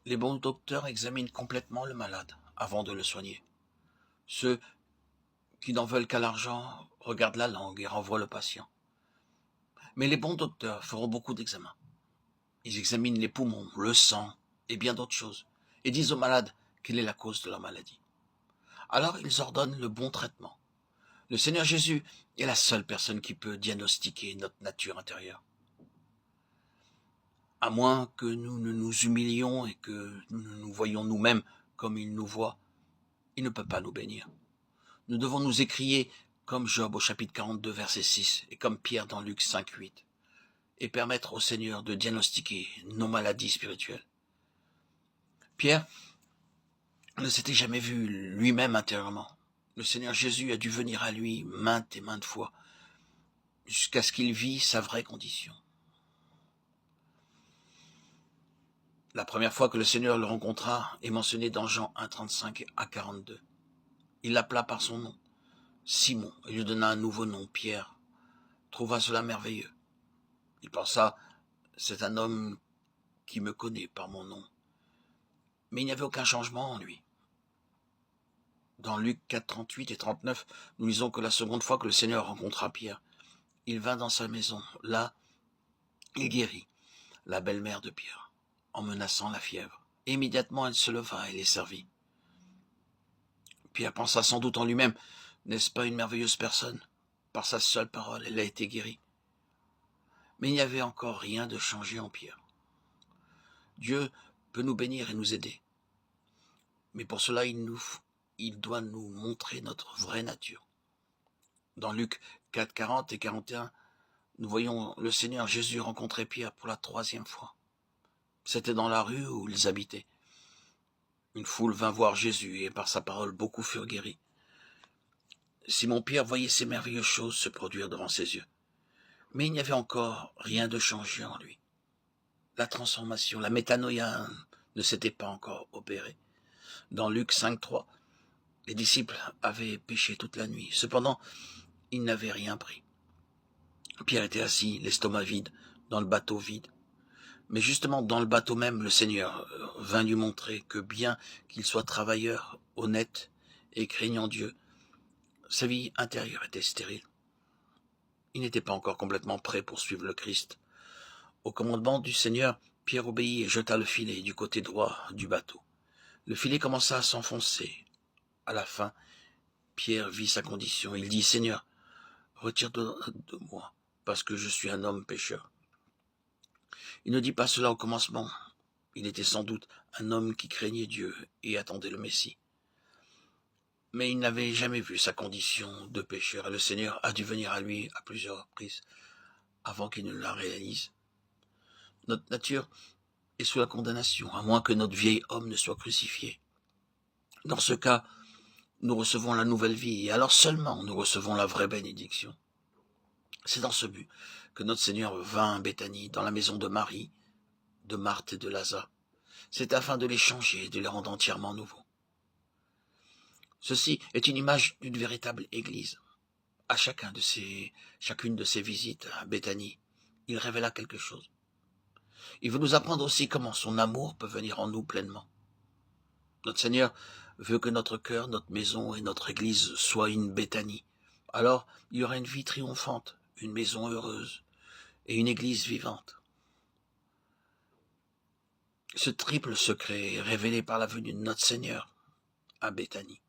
Les bons docteurs examinent complètement le malade avant de le soigner. Ceux qui n'en veulent qu'à l'argent regardent la langue et renvoient le patient. Mais les bons docteurs feront beaucoup d'examens. Ils examinent les poumons, le sang et bien d'autres choses, et disent aux malades quelle est la cause de leur maladie. Alors ils ordonnent le bon traitement. Le Seigneur Jésus est la seule personne qui peut diagnostiquer notre nature intérieure. À moins que nous ne nous humilions et que nous nous voyions nous-mêmes comme il nous voit, il ne peut pas nous bénir. Nous devons nous écrier comme Job au chapitre 42, verset 6, et comme Pierre dans Luc 5, 8, et permettre au Seigneur de diagnostiquer nos maladies spirituelles. Pierre ne s'était jamais vu lui-même intérieurement. Le Seigneur Jésus a dû venir à lui maintes et maintes fois, jusqu'à ce qu'il vit sa vraie condition. La première fois que le Seigneur le rencontra est mentionnée dans Jean 1, 35 à 42. Il l'appela par son nom, Simon, et lui donna un nouveau nom, Pierre. Trouva cela merveilleux. Il pensa, c'est un homme qui me connaît par mon nom. Mais il n'y avait aucun changement en lui. Dans Luc 4, 38 et 39, nous lisons que la seconde fois que le Seigneur rencontra Pierre, il vint dans sa maison. Là, il guérit la belle-mère de Pierre, en menaçant la fièvre. Et immédiatement, elle se leva et les servit. Pierre pensa sans doute en lui-même, n'est-ce pas une merveilleuse personne? Par sa seule parole, elle a été guérie. Mais il n'y avait encore rien de changé en Pierre. Dieu peut nous bénir et nous aider. Mais pour cela, il doit nous montrer notre vraie nature. Dans Luc 4, 40 et 41, nous voyons le Seigneur Jésus rencontrer Pierre pour la 3e fois. C'était dans la rue où ils habitaient. Une foule vint voir Jésus et par sa parole, beaucoup furent guéris. Simon-Pierre voyait ces merveilleuses choses se produire devant ses yeux. Mais il n'y avait encore rien de changé en lui. La transformation, la métanoïa ne s'était pas encore opérée. Dans Luc 5, 3, les disciples avaient péché toute la nuit. Cependant, ils n'avaient rien pris. Pierre était assis, l'estomac vide, dans le bateau vide. Mais justement, dans le bateau même, le Seigneur vint lui montrer que bien qu'il soit travailleur, honnête et craignant Dieu, sa vie intérieure était stérile. Il n'était pas encore complètement prêt pour suivre le Christ. Au commandement du Seigneur, Pierre obéit et jeta le filet du côté droit du bateau. Le filet commença à s'enfoncer. À la fin, Pierre vit sa condition. Il dit, « Seigneur, retire-toi de moi, parce que je suis un homme pécheur. » Il ne dit pas cela au commencement. Il était sans doute un homme qui craignait Dieu et attendait le Messie. Mais il n'avait jamais vu sa condition de pécheur et le Seigneur a dû venir à lui à plusieurs reprises avant qu'il ne la réalise. Notre nature est sous la condamnation, à moins que notre vieil homme ne soit crucifié. Dans ce cas, nous recevons la nouvelle vie et alors seulement nous recevons la vraie bénédiction. C'est dans ce but que notre Seigneur vint à Béthanie, dans la maison de Marie, de Marthe et de Lazare. C'est afin de les changer et de les rendre entièrement nouveaux. Ceci est une image d'une véritable église. À chacune de ses visites à Béthanie, il révéla quelque chose. Il veut nous apprendre aussi comment son amour peut venir en nous pleinement. Notre Seigneur veut que notre cœur, notre maison et notre église soient une Béthanie. Alors, il y aura une vie triomphante, une maison heureuse et une église vivante. Ce triple secret est révélé par la venue de notre Seigneur à Béthanie.